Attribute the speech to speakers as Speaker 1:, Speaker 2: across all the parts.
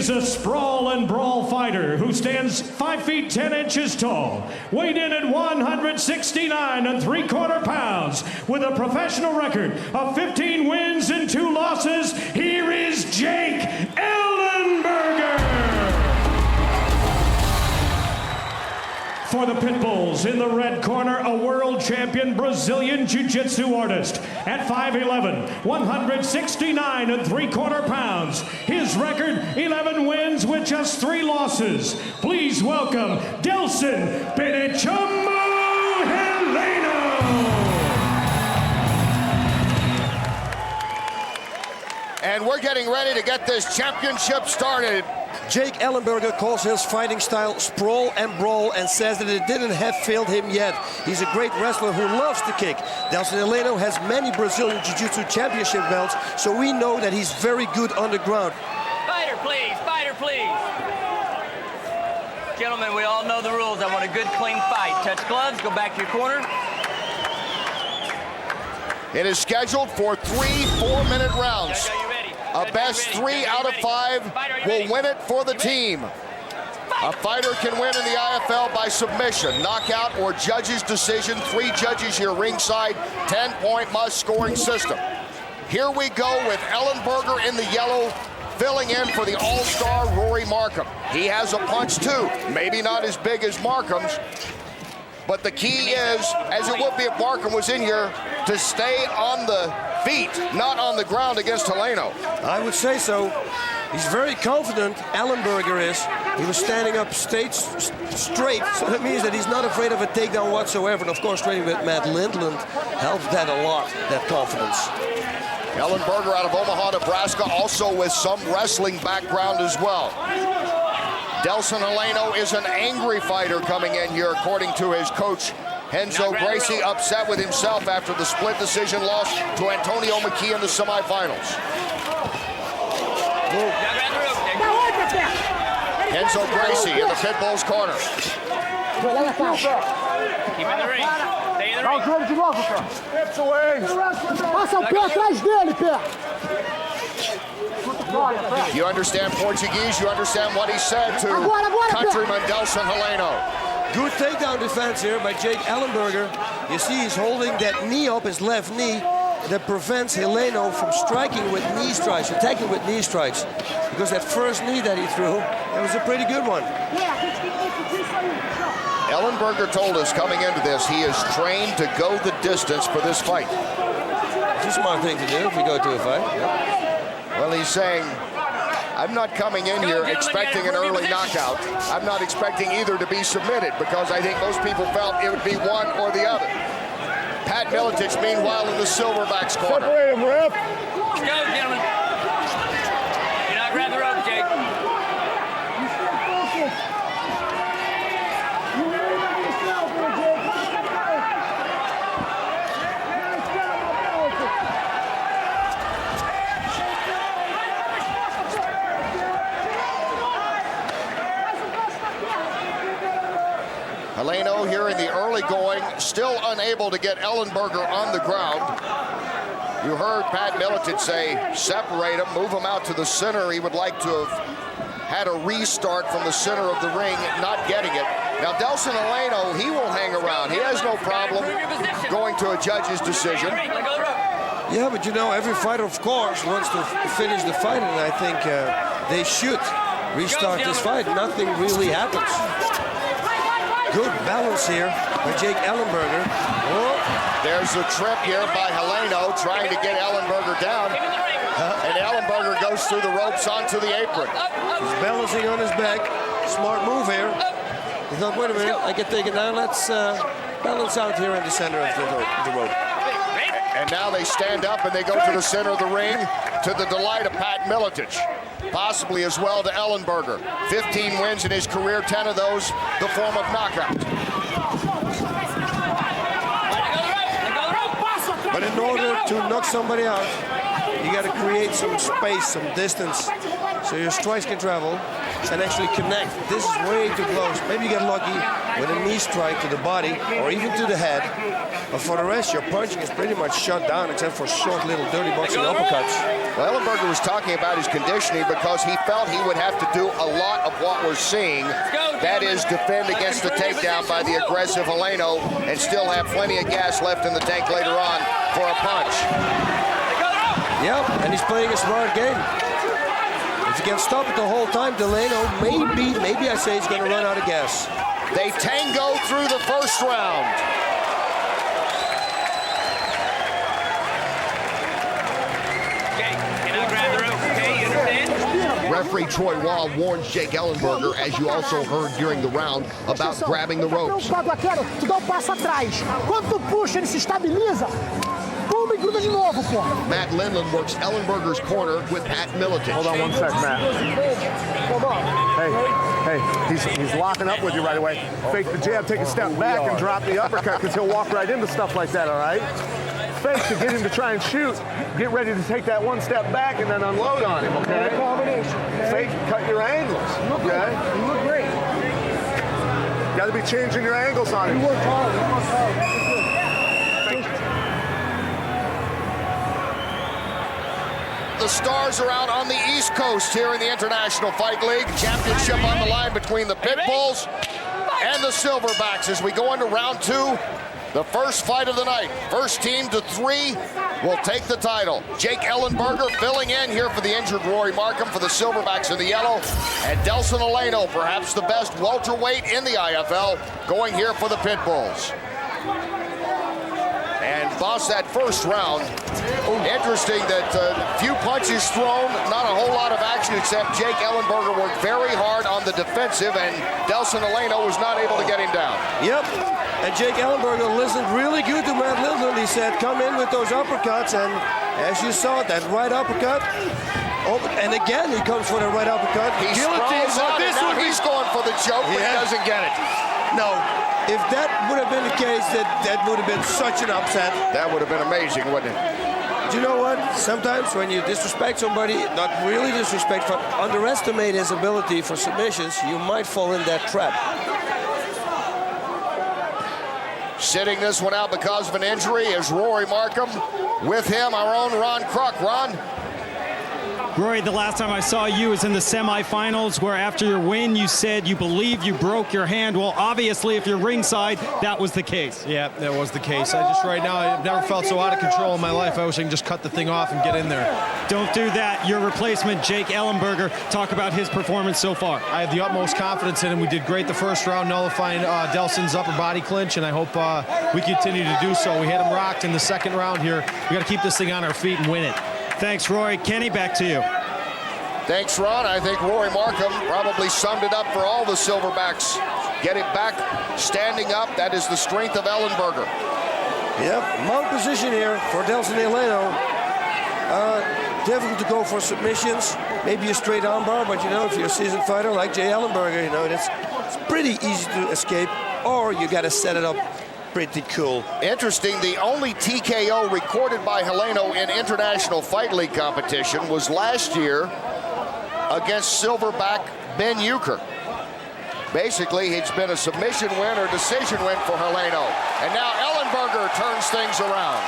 Speaker 1: is a sprawl and brawl fighter who stands 5 feet 10 inches tall, weighed in at 169 3/4 pounds, with a professional record of 15 wins and 2 losses. Here is Jake Ellenberger. For the Pitbulls, in the red corner, a world champion Brazilian Jiu-Jitsu artist. At 5'11", 169 3/4 pounds. His record, 11 wins with just 3 losses. Please welcome DELSON Heleno.
Speaker 2: And we're getting ready to get this championship started.
Speaker 3: Jake Ellenberger calls his fighting style sprawl and brawl and says that it didn't have failed him yet. He's a great wrestler who loves to kick. DELSON Heleno has many Brazilian Jiu-Jitsu championship belts, so we know that he's very good on the ground.
Speaker 4: Fighter, please. Fighter, please. Gentlemen, we all know the rules. I want a good, clean fight. Touch gloves, go back to your corner.
Speaker 2: It is scheduled for 3 4-minute rounds. A best 3 out of 5 will win it for the team. A fighter can win in the IFL by submission, knockout, or judge's decision. 3 judges here ringside, 10-point must-scoring system. Here we go with Ellenberger in the yellow, filling in for the all-star Rory Markham. He has a punch too, maybe not as big as Markham's, but the key is, as it would be if Markham was in here, to stay on the feet, not on the ground against Heleno.
Speaker 3: I would say so. He's very confident, Ellenberger is. He was standing up straight, so that means that he's not afraid of a takedown whatsoever. And of course, training with Matt Lindland helped that a lot, that confidence.
Speaker 2: Ellenberger out of Omaha, Nebraska, also with some wrestling background as well. DELSON Heleno is an angry fighter coming in here, according to his coach, Renzo Gracie, upset with himself after the split decision loss to Antonio McKee in the semifinals. Renzo Gracie in the Pitbull's corner.
Speaker 4: Keep in the ring. Stay in the ring.
Speaker 5: Passa o pé atrás dele, pé.
Speaker 2: You understand Portuguese, you understand what he said to countryman DELSON Heleno.
Speaker 3: Good takedown defense here by Jake Ellenberger. You see he's holding that knee up, his left knee, that prevents Heleno from striking with knee strikes, attacking with knee strikes. Because that first knee that he threw, that was a pretty good one.
Speaker 2: Ellenberger told us coming into this, he is trained to go the distance for this fight.
Speaker 3: It's a smart thing to do if we go to a fight. Yep.
Speaker 2: Well, he's saying, I'm not coming in here expecting an early knockout. I'm not expecting either to be submitted, because I think most people felt it would be one or the other. Pat Miletich, meanwhile, in the Silverback's corner.
Speaker 4: Let's go, gentlemen. You're not grab the rope, Jake.
Speaker 2: Heleno here in the early going, still unable to get Ellenberger on the ground. You heard Pat Miletich say, separate him, move him out to the center. He would like to have had a restart from the center of the ring, not getting it. Now, DELSON Heleno, he will hang around. He has no problem going to a judge's decision.
Speaker 3: Yeah, but you know, every fighter, of course, wants to finish the fight, and I think they should restart this fight. Nothing really happens. Good balance here by Jake Ellenberger. Oh.
Speaker 2: There's a trip here by Heleno trying to get Ellenberger down. And Ellenberger goes through the ropes onto the apron.
Speaker 3: He's balancing on his back. Smart move here. He thought, wait a minute, I can take it down. Let's balance out here in the center of the rope.
Speaker 2: And now they stand up and they go to the center of the ring, to the delight of Pat Miletich. Possibly as well to Ellenberger. 15 wins in his career, 10 of those the form of knockout.
Speaker 3: But in order to knock somebody out, you got to create some space, some distance, so your strikes can travel. and actually connect. This is way too close. Maybe you get lucky with a knee strike to the body or even to the head. But for the rest, your punching is pretty much shut down except for short little dirty boxing uppercuts.
Speaker 2: Well, Ellenberger was talking about his conditioning because he felt he would have to do a lot of what we're seeing. That is defend against the takedown by the aggressive Heleno and still have plenty of gas left in the tank later on for a punch.
Speaker 3: Yep, and he's playing a smart game. If he can stop it the whole time, Heleno, maybe I say he's going to run out of gas.
Speaker 2: They tango through the first round.
Speaker 4: Okay, can I grab the rope? Okay, you understand?
Speaker 6: Referee Troy Wall warns Jake Ellenberger, as you also heard during the round, about grabbing the ropes.
Speaker 5: Tu dá passo atrás. Quando tu puxa, ele se estabiliza. Pumba e gruda de novo, pô.
Speaker 6: Matt Lindland works Ellenberger's corner with Pat Miletich.
Speaker 7: Hold on one sec, Matt. Hey, he's locking up with you right away. Fake the jab, take a step back, and drop the uppercut, because he'll walk right into stuff like that, all right? Fake to get him to try and shoot. Get ready to take that one step back and then unload on him, okay? Fake, cut your angles, okay?
Speaker 5: You look great.
Speaker 7: Got to be changing your angles on him.
Speaker 5: You worked hard.
Speaker 2: The stars are out on the East Coast here in the International Fight League. Championship on the line between the Pit Bulls and the Silverbacks as we go into round two. The first fight of the night. First team to 3 will take the title. Jake Ellenberger filling in here for the injured Rory Markham for the Silverbacks in the yellow. And DELSON Heleno, perhaps the best welterweight in the IFL, going here for the Pit Bulls. And boss, that first round, interesting that few punches thrown, not a whole lot of action except Jake Ellenberger worked very hard on the defensive and DELSON Heleno was not able to get him down.
Speaker 3: Yep, and Jake Ellenberger listened really good to Matt Lindland. He said, come in with those uppercuts, and as you saw, that right uppercut, and again he comes for the right uppercut.
Speaker 2: He sprawls out, and now he's going for the choke, but he doesn't get it.
Speaker 3: No, if that would have been the case, that would have been such an upset.
Speaker 2: That would have been amazing, wouldn't it?
Speaker 3: Do you know what? Sometimes when you disrespect somebody, not really disrespect, but underestimate his ability for submissions, you might fall in that trap.
Speaker 2: Sitting this one out because of an injury is Rory Markham. With him, our own Ron Kruk. Ron?
Speaker 8: Rory, the last time I saw you was in the semifinals, where after your win, you said you believe you broke your hand. Well, obviously, if you're ringside, that was the case.
Speaker 9: Yeah, that was the case. Right now, I've never felt so out of control in my life. I wish I could just cut the thing off and get in there.
Speaker 8: Don't do that. Your replacement, Jake Ellenberger, talk about his performance so far.
Speaker 9: I have the utmost confidence in him. We did great the first round, nullifying DELSON's upper body clinch, and I hope we continue to do so. We had him rocked in the second round here. We got to keep this thing on our feet and win it.
Speaker 8: Thanks, Rory. Kenny, back to you.
Speaker 2: Thanks, Ron. I think Rory Markham probably summed it up for all the Silverbacks. Get it back, standing up. That is the strength of Ellenberger.
Speaker 3: Yep, mount position here for DELSON Heleno. Difficult to go for submissions. Maybe a straight armbar, but you know, if you're a seasoned fighter like Jay Ellenberger, you know, it's pretty easy to escape, or you got to set it up pretty cool.
Speaker 2: Interesting, the only TKO recorded by Heleno in International Fight League competition was last year against Silverback Ben Euchre. Basically, it's been a submission win or decision win for Heleno. And now Ellenberger turns things around.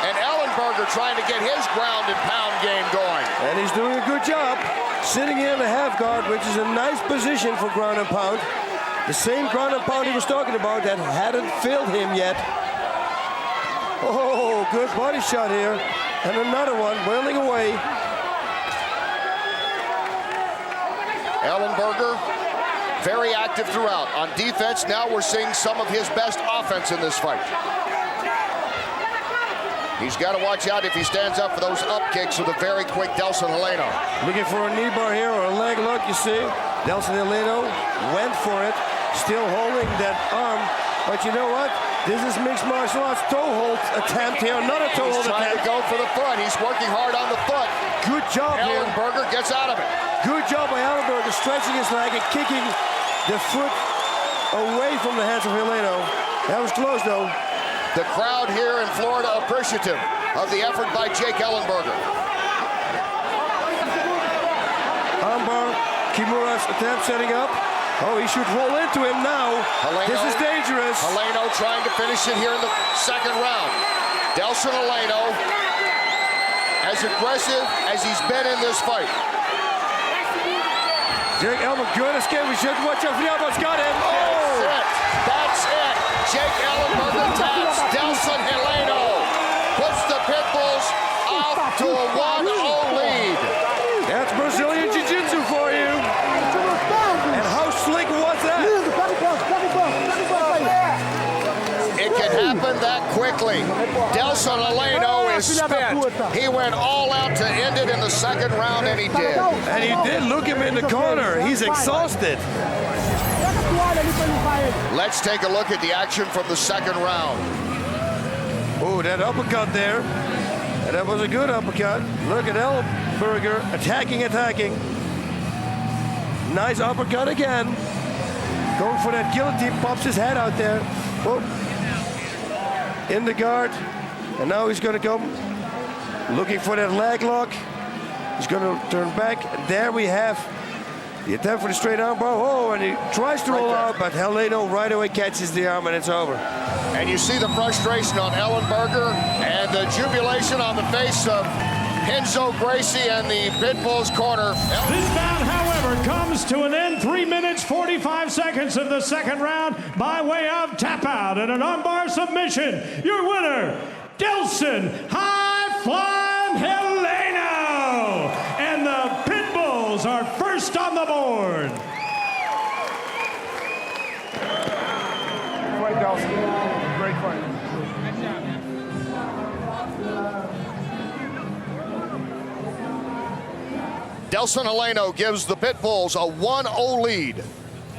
Speaker 2: And Ellenberger trying to get his ground and pound game going.
Speaker 3: And he's doing a good job sitting in the half guard, which is a nice position for ground and pound. The same ground and pound he was talking about that hadn't failed him yet. Oh, good body shot here. And another one wailing away.
Speaker 2: Ellenberger, very active throughout. On defense, now we're seeing some of his best offense in this fight. He's got to watch out if he stands up for those up kicks with a very quick DELSON Heleno.
Speaker 3: Looking for a knee bar here or a leg look, you see. DELSON Heleno went for it, still holding that arm. But you know what? This is mixed martial arts toe hold attempt here. Another toe hold attempt.
Speaker 2: He's trying to go for the foot. He's working hard on the foot.
Speaker 3: Good job here.
Speaker 2: Ellenberger gets out of it.
Speaker 3: Good job by Ellenberger, stretching his leg and kicking the foot away from the hands of Heleno. That was close, though.
Speaker 2: The crowd here in Florida appreciative of the effort by Jake Ellenberger.
Speaker 3: Kimura's attempt setting up. Oh, he should roll into him now.
Speaker 2: Heleno,
Speaker 3: this is dangerous.
Speaker 2: Heleno trying to finish it here in the second round. DELSON Heleno, as aggressive as he's been in this fight.
Speaker 3: Jake Ellenberger, good escape. We should watch out for the elbows. Got him.
Speaker 2: That's it. That's it. Jake Ellenberger taps DELSON Heleno. Puts the Pitbulls out to a 1-0 lead.
Speaker 3: That's Brazilian Jiu-Jitsu for you. And how slick was that?
Speaker 2: It can happen that quickly. DELSON Heleno is spent. He went all out to end it in the second round, and he did.
Speaker 3: And he did. Look him in the corner. He's exhausted.
Speaker 2: Let's take a look at the action from the second round.
Speaker 3: Oh, that uppercut there. And that was a good uppercut. Look at Ellenberger attacking. Nice uppercut again. Going for that guillotine, pops his head out there. Oh. In the guard. And now he's going to come looking for that leg lock. He's going to turn back. There we have the attempt for the straight armbar. Oh, and he tries to roll out, but Heleno right away catches the arm, and it's over.
Speaker 2: And you see the frustration on Ellenberger and the jubilation on the face of Renzo Gracie and the Pitbull's corner.
Speaker 1: This bout, however, comes to an end. 3 minutes, 45 seconds of the second round by way of tap out and an armbar submission. Your winner, DELSON High-Flying Heleno. And the Pitbulls are first on the board.
Speaker 7: Fight, DELSON. Great fight.
Speaker 2: DELSON Heleno gives the Pitbulls a 1-0 lead.